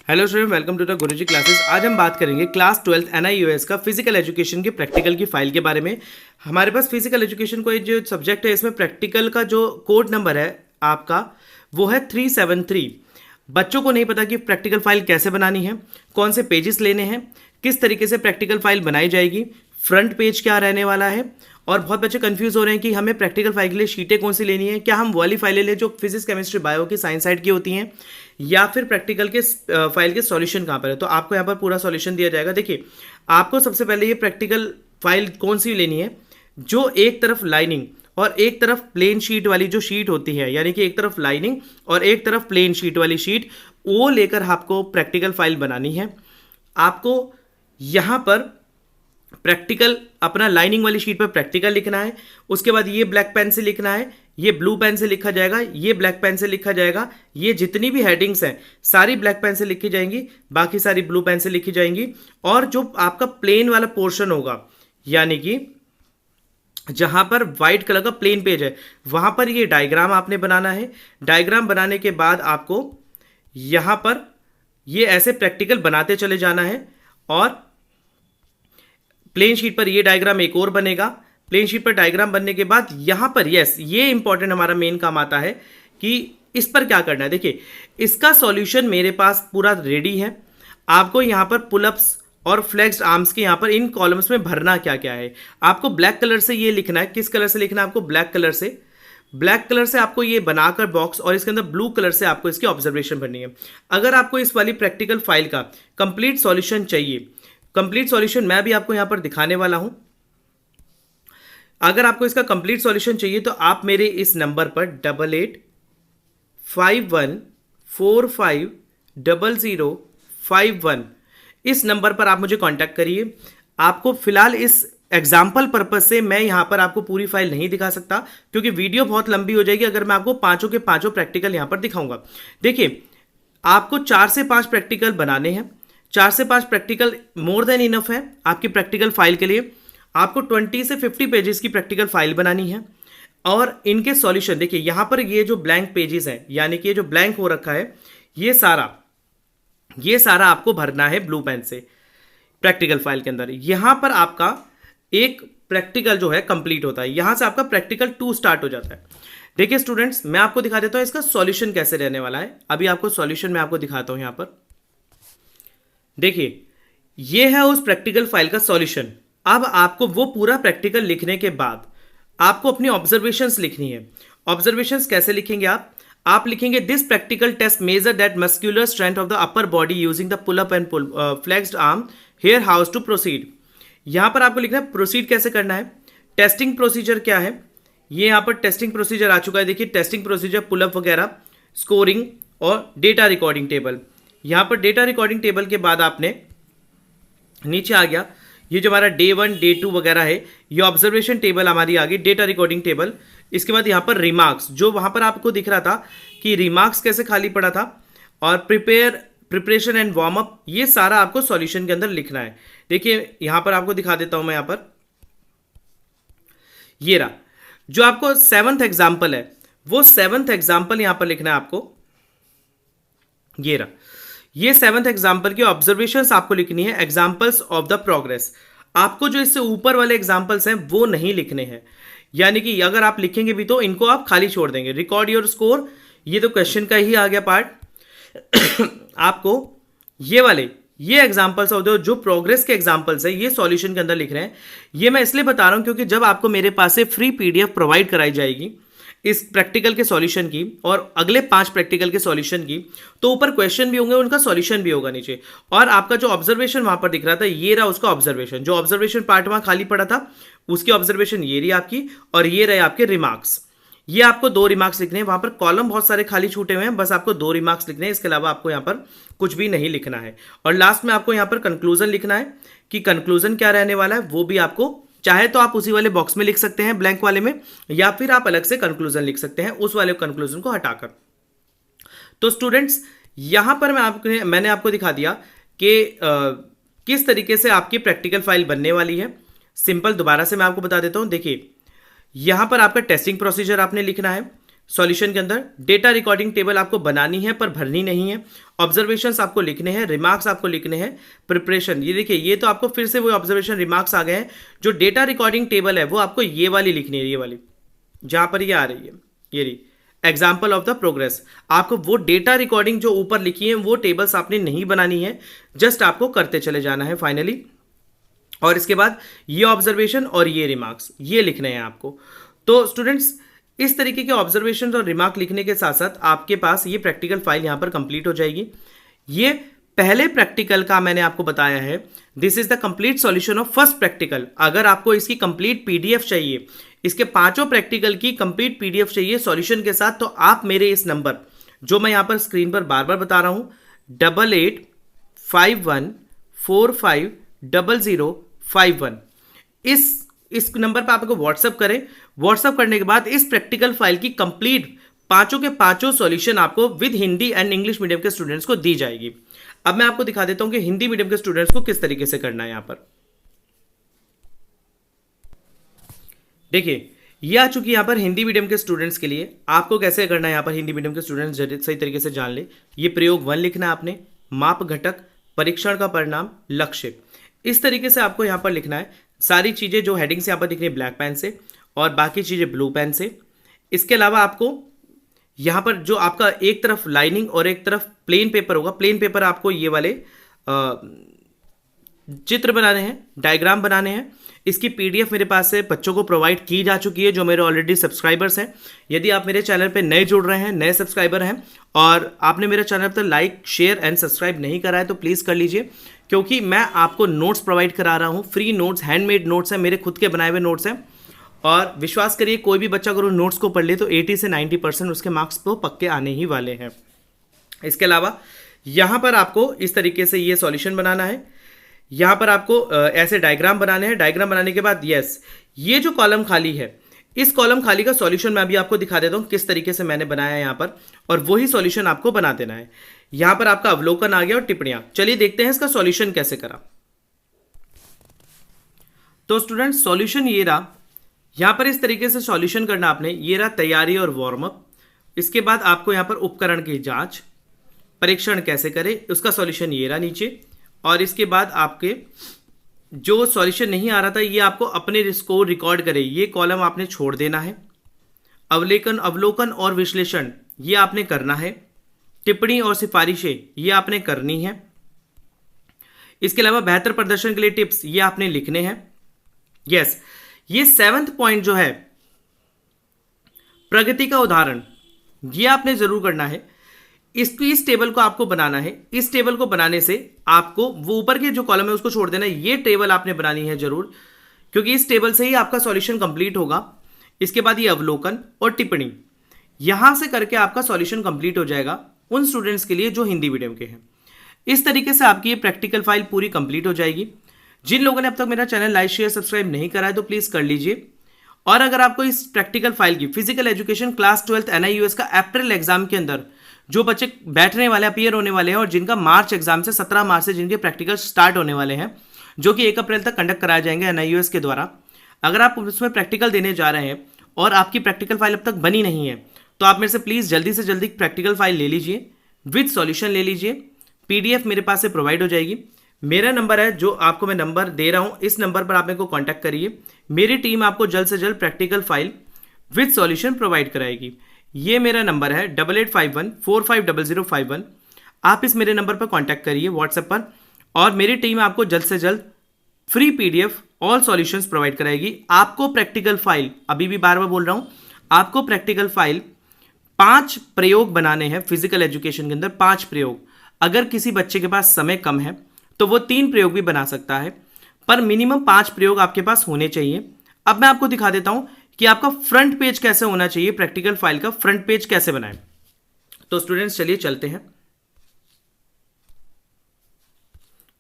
Hello student, welcome to the Guruji classes. आज हम बात करेंगे क्लास 12 NIUS का फिजिकल एजुकेशन के प्रैक्टिकल की फाइल के बारे में। हमारे पास फिजिकल एजुकेशन को जो सब्जेक्ट है, इसमें प्रैक्टिकल का जो कोड नंबर है आपका वो है 373। बच्चों को नहीं पता कि प्रैक्टिकल फाइल कैसे बनानी है, कौन से पेजेस लेने हैं, किस तरीके से प्रैक्टिकल फाइल बनाई जाएगी, फ्रंट पेज क्या रहने वाला है। और बहुत बच्चे कंफ्यूज हो रहे हैं कि हमें प्रैक्टिकल फाइल के लिए शीटें कौन सी लेनी है, क्या हम वाली फाइलें लें जो फिजिक्स केमिस्ट्री बायो की साइंस साइड की होती हैं, या फिर प्रैक्टिकल के फाइल के सॉल्यूशन कहाँ पर है। तो आपको यहाँ पर पूरा सॉल्यूशन दिया जाएगा। देखिए, आपको सबसे पहले ये प्रैक्टिकल फाइल कौन सी लेनी है, जो एक तरफ लाइनिंग और एक तरफ प्लेन शीट वाली जो शीट होती है, यानी कि एक तरफ लाइनिंग और एक तरफ प्लेन शीट वाली शीट, वो लेकर आपको प्रैक्टिकल फाइल बनानी है। आपको यहाँ पर प्रैक्टिकल अपना लाइनिंग वाली शीट पर प्रैक्टिकल लिखना है। उसके बाद ये ब्लैक पेन से लिखना है, ये ब्लू पेन से लिखा जाएगा, ये ब्लैक पेन से लिखा जाएगा। ये जितनी भी हेडिंग्स हैं सारी ब्लैक पेन से लिखी जाएंगी, बाकी सारी ब्लू पेन से लिखी जाएंगी। और जो आपका प्लेन वाला पोर्शन होगा, यानी कि जहां पर व्हाइट कलर का प्लेन पेज है, वहां पर ये डायग्राम आपने बनाना है। डायग्राम बनाने के बाद आपको यहां पर ये ऐसे प्रैक्टिकल बनाते चले जाना है। और प्लेन शीट पर ये डायग्राम एक और बनेगा। प्लेन शीट पर डायग्राम बनने के बाद यहां पर ये इंपॉर्टेंट हमारा मेन काम आता है कि इस पर क्या करना है। देखिए, इसका सॉल्यूशन मेरे पास पूरा रेडी है। आपको यहां पर पुलअप्स और फ्लेक्स्ड आर्म्स के यहां पर इन कॉलम्स में भरना क्या क्या है। आपको ब्लैक कलर से ये लिखना है। किस कलर से लिखना है आपको? ब्लैक कलर से। ब्लैक कलर से आपको ये बनाकर बॉक्स, और इसके अंदर ब्लू कलर से आपको इसकी ऑब्जर्वेशन भरनी है। अगर आपको इस वाली प्रैक्टिकल फाइल का कंप्लीट सॉल्यूशन चाहिए, कंप्लीट सॉल्यूशन मैं भी आपको यहां पर दिखाने वाला हूं। अगर आपको इसका कंप्लीट सॉल्यूशन चाहिए तो आप मेरे इस नंबर पर 8851450051 इस नंबर पर आप मुझे कांटेक्ट करिए। आपको फिलहाल इस एग्जाम्पल पर्पज से मैं यहां पर आपको पूरी फाइल नहीं दिखा सकता, क्योंकि वीडियो बहुत लंबी हो जाएगी अगर मैं आपको पांचों के पांचों प्रैक्टिकल यहां पर दिखाऊंगा। देखिए, आपको 4 से 5 प्रैक्टिकल बनाने हैं। 4 से 5 प्रैक्टिकल मोर देन इनफ है आपकी प्रैक्टिकल फाइल के लिए। आपको 20 से 50 पेजेस की प्रैक्टिकल फाइल बनानी है। और इनके सॉल्यूशन देखिए, यहां पर ये जो ब्लैंक पेजेस हैं, यानी कि ये जो ब्लैंक हो रखा है, ये सारा आपको भरना है ब्लू पेन से प्रैक्टिकल फाइल के अंदर। यहां पर आपका एक प्रैक्टिकल जो है कंप्लीट होता है, यहां से आपका प्रैक्टिकल 2 स्टार्ट हो जाता है। देखिए स्टूडेंट्स, मैं आपको दिखा देता हूं इसका सॉल्यूशन कैसे रहने वाला है। अभी आपको सॉल्यूशन मैं आपको दिखाता हूं। यहां पर देखिए, ये है उस प्रैक्टिकल फाइल का सॉल्यूशन। अब आपको वो पूरा प्रैक्टिकल लिखने के बाद आपको अपनी ऑब्जर्वेशंस लिखनी है। ऑब्जर्वेशंस कैसे लिखेंगे आप लिखेंगे, this practical test measure that muscular strength of the upper body using the pull up and flexed arm, here how's to proceed. यहां पर आपको लिखना है प्रोसीड कैसे करना है, टेस्टिंग प्रोसीजर क्या है। ये यहां पर टेस्टिंग प्रोसीजर आ चुका है। देखिए, टेस्टिंग प्रोसीजर, पुलअप वगैरह, स्कोरिंग और डेटा रिकॉर्डिंग टेबल। यहां पर डेटा रिकॉर्डिंग टेबल के बाद आपने नीचे आ गया, ये जो हमारा डे 1 डे 2 वगैरह है, ये ऑब्जर्वेशन टेबल हमारी आ गई, डेटा रिकॉर्डिंग टेबल। इसके बाद यहाँ पर रिमार्क्स, जो वहाँ पर आपको दिख रहा था कि रिमार्क्स कैसे खाली पड़ा था, और प्रिपरेशन एंड वार्म अप, ये सारा आपको सॉल्यूशन के अंदर लिखना है। देखिए, यहाँ पर आपको दिखा देता हूँ मैं। यहाँ पर ये रहा जो आपको 7th एग्जाम्पल है, वो 7th एग्जाम्पल यहाँ पर लिखना है आपको। ये रहा, ये 7th एग्जाम्पल की ऑब्जर्वेशंस आपको लिखनी है, एग्जाम्पल्स ऑफ द प्रोग्रेस। आपको जो इससे ऊपर वाले एग्जाम्पल्स हैं वो नहीं लिखने हैं, यानी कि अगर आप लिखेंगे भी तो इनको आप खाली छोड़ देंगे। रिकॉर्ड योर स्कोर, ये तो क्वेश्चन का ही आ गया पार्ट। आपको ये एग्जाम्पल्स ऑफ द जो प्रोग्रेस के एग्जाम्पल्स है, ये सॉल्यूशन के अंदर लिख रहे हैं। ये मैं इसलिए बता रहा हूं क्योंकि जब आपको मेरे पास से फ्री PDF प्रोवाइड कराई जाएगी इस प्रैक्टिकल के सॉल्यूशन की और अगले 5 प्रैक्टिकल के सॉल्यूशन की, तो ऊपर क्वेश्चन भी होंगे, उनका सॉल्यूशन भी होगा नीचे। और आपका जो ऑब्जर्वेशन वहां पर दिख रहा था, ये रहा उसका ऑब्जर्वेशन। जो ऑब्जर्वेशन पार्ट वहां खाली पड़ा था, उसकी ऑब्जर्वेशन ये रही आपकी, और ये रहे आपके रिमार्क्स। ये आपको 2 रिमार्क्स लिखने हैं। वहां पर कॉलम बहुत सारे खाली छूटे हुए हैं, बस आपको 2 रिमार्क्स लिखने हैं। इसके अलावा आपको यहाँ पर कुछ भी नहीं लिखना है। और लास्ट में आपको यहाँ पर कंक्लूजन लिखना है कि कंक्लूजन क्या रहने वाला है, वो भी आपको चाहे तो आप उसी वाले बॉक्स में लिख सकते हैं, ब्लैंक वाले में, या फिर आप अलग से कंक्लूजन लिख सकते हैं उस वाले कंक्लूजन को हटाकर। तो स्टूडेंट्स, यहां पर मैंने आपको दिखा दिया कि किस तरीके से आपकी प्रैक्टिकल फाइल बनने वाली है। सिंपल दोबारा से मैं आपको बता देता हूं। देखिए, यहां पर आपका टेस्टिंग प्रोसीजर आपने लिखना है, सॉल्यूशन के अंदर डेटा रिकॉर्डिंग टेबल आपको बनानी है पर भरनी नहीं है, ऑब्जर्वेशंस आपको लिखने हैं, रिमार्क्स आपको लिखने हैं, प्रिपरेशन। ये देखिए, ये तो आपको फिर से वो ऑब्जर्वेशन रिमार्क्स आ गए हैं। जो डेटा रिकॉर्डिंग टेबल है वो आपको ये वाली लिखनी है, ये वाली जहां पर ये आ रही है, ये रही एग्जाम्पल ऑफ द प्रोग्रेस। आपको वो डेटा रिकॉर्डिंग जो ऊपर लिखी है वो टेबल्स आपने नहीं बनानी है, जस्ट आपको करते चले जाना है फाइनली। और इसके बाद ये ऑब्जर्वेशन और ये रिमार्क्स ये लिखने हैं आपको। तो स्टूडेंट्स, इस तरीके के ऑब्जर्वेशन और रिमार्क लिखने के साथ साथ आपके पास ये प्रैक्टिकल फाइल यहाँ पर कंप्लीट हो जाएगी। ये पहले प्रैक्टिकल का मैंने आपको बताया है, this is the complete solution of first practical. अगर आपको इसकी कंप्लीट पीडीएफ चाहिए, इसके 5 प्रैक्टिकल की कंप्लीट पीडीएफ चाहिए सॉल्यूशन के साथ, तो आप मेरे इस नंबर जो मैं यहाँ पर स्क्रीन पर बार बार बता रहा हूँ 8851450051, इस नंबर पर आपको व्हाट्सअप करें। व्हाट्सअप करने के बाद इस प्रैक्टिकल फाइल की कंप्लीट 5 के 5 सॉल्यूशन आपको with Hindi and English medium के स्टूडेंट्स को दी जाएगी। अब मैं आपको दिखा देता हूं कि हिंदी मीडियम के स्टूडेंट्स को किस तरीके से करना है। यहां पर देखिए, ये आ चुकी यहां पर हिंदी मीडियम के स्टूडेंट्स के लिए। आपको कैसे करना है यहां पर हिंदी मीडियम के स्टूडेंट्स सही तरीके से जान ले। ये प्रयोग 1 लिखना है आपने, माप घटक, परीक्षण का परिणाम, लक्ष्य, इस तरीके से आपको यहां पर लिखना है। सारी चीजें जो हेडिंग्स यहां पर दिख रही है ब्लैक पेन से और बाकी चीजें ब्लू पेन से। इसके अलावा आपको यहां पर जो आपका एक तरफ लाइनिंग और एक तरफ प्लेन पेपर होगा, प्लेन पेपर आपको ये वाले चित्र बनाने हैं, डायग्राम बनाने हैं। इसकी पीडीएफ मेरे पास से बच्चों को प्रोवाइड की जा चुकी है जो मेरे ऑलरेडी सब्सक्राइबर्स हैं। यदि आप मेरे चैनल पे नए जुड़ रहे हैं, नए सब्सक्राइबर हैं और आपने मेरे चैनल पर लाइक, शेयर एंड सब्सक्राइब नहीं करा है तो प्लीज़ कर लीजिए, क्योंकि मैं आपको नोट्स प्रोवाइड करा रहा हूँ, फ्री नोट्स, हैंडमेड नोट्स हैं, मेरे खुद के बनाए हुए नोट्स हैं। और विश्वास करिए, कोई भी बच्चा अगर उन नोट्स को पढ़ ले तो 80 से 90% उसके मार्क्स तो पक्के आने ही वाले हैं। इसके अलावा यहाँ पर आपको इस तरीके से ये सॉल्यूशन बनाना है। यहाँ पर आपको ऐसे डायग्राम बनाने हैं। डायग्राम बनाने के बाद ये जो कॉलम खाली है, इस कॉलम खाली का सॉल्यूशन मैं अभी आपको दिखा देता हूँ किस तरीके से मैंने बनाया है यहाँ पर, और वही सॉल्यूशन आपको बना देना है। यहाँ पर आपका अवलोकन आ गया और टिप्पणियां। चलिए देखते हैं इसका सॉल्यूशन कैसे करा। तो स्टूडेंट, सॉल्यूशन ये रहा। यहाँ पर इस तरीके से सॉल्यूशन करना आपने। ये रहा तैयारी और वार्म अप। इसके बाद आपको यहाँ पर उपकरण की जांच, परीक्षण कैसे करें, उसका सॉल्यूशन ये रहा नीचे। और इसके बाद आपके जो सॉल्यूशन नहीं आ रहा था ये आपको अपने इसको रिकॉर्ड करें, ये कॉलम आपने छोड़ देना है। अवलोकन और विश्लेषण ये आपने करना है। टिप्पणी और सिफारिशें ये आपने करनी है। इसके अलावा बेहतर प्रदर्शन के लिए टिप्स ये आपने लिखने हैं। ये 7th पॉइंट जो है प्रगति का उदाहरण, ये आपने जरूर करना है। इस टेबल को आपको बनाना है। इस टेबल को बनाने से आपको वो ऊपर के जो कॉलम है उसको छोड़ देना है। ये टेबल आपने बनानी है जरूर, क्योंकि इस टेबल से ही आपका सॉल्यूशन कंप्लीट होगा। इसके बाद ये अवलोकन और टिप्पणी, यहां से करके आपका सॉल्यूशन कंप्लीट हो जाएगा उन स्टूडेंट्स के लिए जो हिंदी मीडियम के हैं। इस तरीके से आपकी ये प्रैक्टिकल फाइल पूरी कंप्लीट हो जाएगी। जिन लोगों ने अब तक मेरा चैनल लाइक, शेयर, सब्सक्राइब नहीं करा है तो प्लीज कर लीजिए। और अगर आपको इस प्रैक्टिकल फाइल की physical education class 12th NIUS का अप्रैल एग्जाम के अंदर जो बच्चे बैठने वाले, अपीयर होने वाले हैं और जिनका मार्च एग्जाम से 17 मार्च से जिनके प्रैक्टिकल स्टार्ट होने वाले हैं, जो कि 1 अप्रैल तक कंडक्ट कराए जाएंगे NIUS के द्वारा, अगर आप उसमें प्रैक्टिकल देने जा रहे हैं और आपकी प्रैक्टिकल फाइल अब तक बनी नहीं है तो आप मेरे से प्लीज़ जल्दी से जल्दी प्रैक्टिकल फाइल ले लीजिए, विद सॉल्यूशन ले लीजिए। PDF मेरे पास से प्रोवाइड हो जाएगी। मेरा नंबर है जो आपको मैं नंबर दे रहा हूँ, इस नंबर पर आप मेरे को कॉन्टैक्ट करिए। मेरी टीम आपको जल्द से जल्द practical file with solution provide कराएगी। ये मेरा नंबर है 8851450051। आप इस मेरे नंबर पर कांटेक्ट करिए व्हाट्सएप पर, और मेरी टीम आपको जल्द से जल्द free PDF all solutions provide कराएगी। आपको प्रैक्टिकल फाइल, अभी भी बार बार बोल रहा हूँ, आपको प्रैक्टिकल फाइल 5 प्रयोग बनाने हैं फिजिकल एजुकेशन के अंदर। 5 प्रयोग। अगर किसी बच्चे के पास समय कम है तो वो 3 प्रयोग भी बना सकता है, पर मिनिमम 5 प्रयोग आपके पास होने चाहिए। अब मैं आपको दिखा देता हूं कि आपका फ्रंट पेज कैसे होना चाहिए, प्रैक्टिकल फाइल का फ्रंट पेज कैसे बनाएं। तो स्टूडेंट्स चलिए चलते हैं।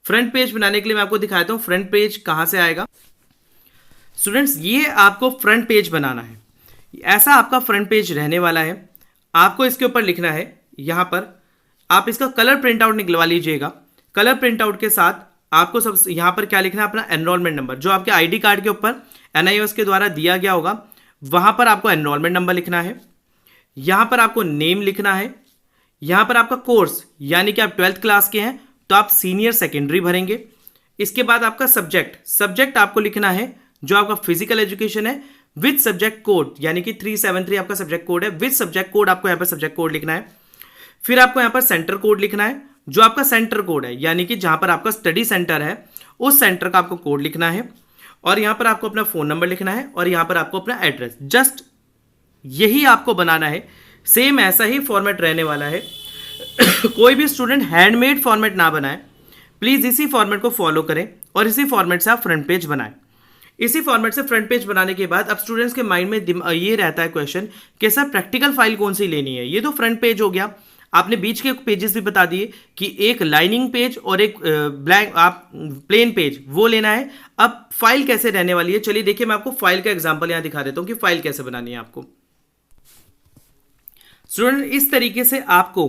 फ्रंट पेज बनाने के लिए मैं आपको दिखाता हूं फ्रंट पेज कहां से आएगा। स्टूडेंट्स, ये आपको फ्रंट पेज बनाना है। ऐसा आपका फ्रंट पेज रहने वाला है। आपको इसके ऊपर लिखना है, यहां पर आप इसका कलर प्रिंट आउट निकलवा लीजिएगा। कलर प्रिंट आउट के साथ आपको सब यहां पर क्या लिखना है, अपना एनरोलमेंट नंबर, जो आपके ID कार्ड के ऊपर NIUS के द्वारा दिया गया होगा, वहां पर आपको एनरोलमेंट नंबर लिखना है। यहाँ पर आपको नेम लिखना है, यहाँ पर आपका कोर्स यानी कि आप 12th क्लास के हैं तो आप सीनियर सेकेंडरी भरेंगे। इसके बाद आपका सब्जेक्ट आपको लिखना है जो आपका फिजिकल एजुकेशन है विद सब्जेक्ट कोड, यानी कि 373 आपका सब्जेक्ट कोड है, विद सब्जेक्ट कोड आपको यहाँ पर सब्जेक्ट कोड लिखना है। फिर आपको यहाँ पर सेंटर कोड लिखना है जो आपका सेंटर कोड है, यानी कि जहां पर आपका स्टडी सेंटर है उस सेंटर का आपको कोड लिखना है। और यहाँ पर आपको अपना फोन नंबर लिखना है और यहाँ पर आपको अपना एड्रेस, जस्ट यही आपको बनाना है। सेम ऐसा ही फॉर्मेट रहने वाला है। कोई भी स्टूडेंट हैंडमेड फॉर्मेट ना बनाए, प्लीज इसी फॉर्मेट को फॉलो करें और इसी फॉर्मेट से आप फ्रंट पेज बनाएं। इसी फॉर्मेट से फ्रंट पेज बनाने के बाद अब स्टूडेंट्स के माइंड में ये रहता है क्वेश्चन कि सर प्रैक्टिकल फाइल कौन सी लेनी है। ये तो फ्रंट पेज हो गया, आपने बीच के पेजेस भी बता दिए कि एक लाइनिंग पेज और एक ब्लैंक आप प्लेन पेज वो लेना है। अब फाइल कैसे रहने वाली है, चलिए देखिए मैं आपको फाइल का एग्जांपल यहां दिखा देता हूं कि फाइल कैसे बनानी है आपको। स्टूडेंट इस तरीके से आपको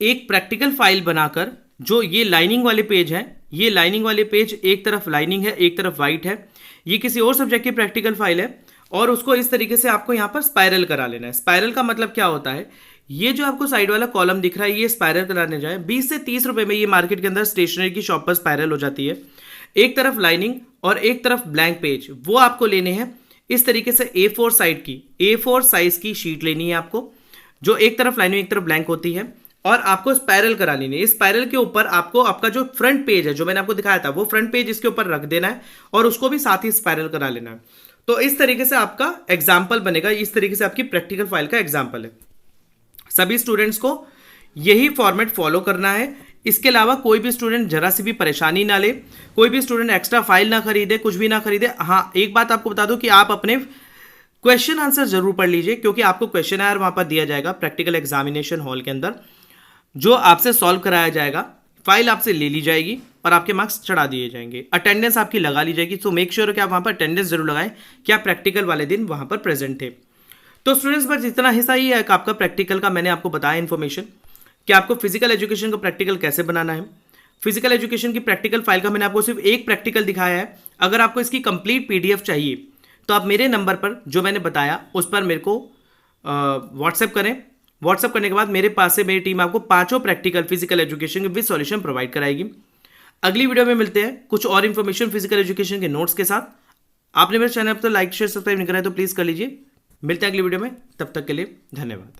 एक प्रैक्टिकल फाइल बनाकर, जो ये लाइनिंग वाले पेज है, ये लाइनिंग वाले पेज एक तरफ लाइनिंग है एक तरफ वाइट है, ये किसी और सब्जेक्ट की प्रैक्टिकल फाइल है और उसको इस तरीके से आपको यहां पर स्पाइरल करा लेना है। स्पाइरल का मतलब क्या होता है, ये जो आपको साइड वाला कॉलम दिख रहा है ये स्पाइरल कराने जाए 20 से 30 रुपए में ये मार्केट के अंदर स्टेशनरी की शॉप पर स्पाइरल हो जाती है। एक तरफ लाइनिंग और एक तरफ ब्लैंक पेज वो आपको लेने हैं। इस तरीके से A4 साइज की शीट लेनी है आपको, जो एक तरफ लाइनिंग एक तरफ ब्लैंक होती है और आपको स्पाइरल करा लेनी है। इस स्पाइरल के ऊपर आपको आपका जो फ्रंट पेज है जो मैंने आपको दिखाया था वो फ्रंट पेज इसके ऊपर रख देना है और उसको भी साथ ही स्पाइरल करा लेना है। तो इस तरीके से आपका एग्जाम्पल बनेगा, इस तरीके से आपकी प्रैक्टिकल फाइल का एग्जाम्पल है। सभी स्टूडेंट्स को यही फॉर्मेट फॉलो करना है। इसके अलावा कोई भी स्टूडेंट जरा सी भी परेशानी ना ले, कोई भी स्टूडेंट एक्स्ट्रा फाइल ना खरीदे, कुछ भी ना खरीदे। हाँ, एक बात आपको बता दूं कि आप अपने क्वेश्चन आंसर जरूर पढ़ लीजिए, क्योंकि आपको क्वेश्चन आंसर वहां पर दिया जाएगा प्रैक्टिकल एग्जामिनेशन हॉल के अंदर, जो आपसे सॉल्व कराया जाएगा। फाइल आपसे ले ली जाएगी और आपके मार्क्स चढ़ा दिए जाएंगे, अटेंडेंस आपकी लगा ली जाएगी। सो मेक श्योर कि आप वहां पर अटेंडेंस जरूर लगाएं कि आप प्रैक्टिकल वाले दिन वहां पर प्रेजेंट थे। तो स्टूडेंट्स, बस इतना हिस्सा ही है आपका प्रैक्टिकल का मैंने आपको बताया इन्फॉर्मेशन कि आपको फिजिकल एजुकेशन का प्रैक्टिकल कैसे बनाना है। फिजिकल एजुकेशन की प्रैक्टिकल फाइल का मैंने आपको सिर्फ एक प्रैक्टिकल दिखाया है। अगर आपको इसकी कंप्लीट PDF चाहिए तो आप मेरे नंबर पर जो मैंने बताया उस पर मेरे को व्हाट्सएप करें। व्हाट्सएप करने के बाद मेरे पास से मेरी टीम आपको 5 प्रैक्टिकल फिजिकल एजुकेशन के विद सॉल्यूशन प्रोवाइड कराएगी। अगली वीडियो में मिलते हैं कुछ और इन्फॉर्मेशन फिजिकल एजुकेशन के नोट्स के साथ। आपने मेरे चैनल पर लाइक शेयर सब्सक्राइब नहीं करा है तो प्लीज़ कर लीजिए। मिलते हैं अगली वीडियो में, तब तक के लिए धन्यवाद।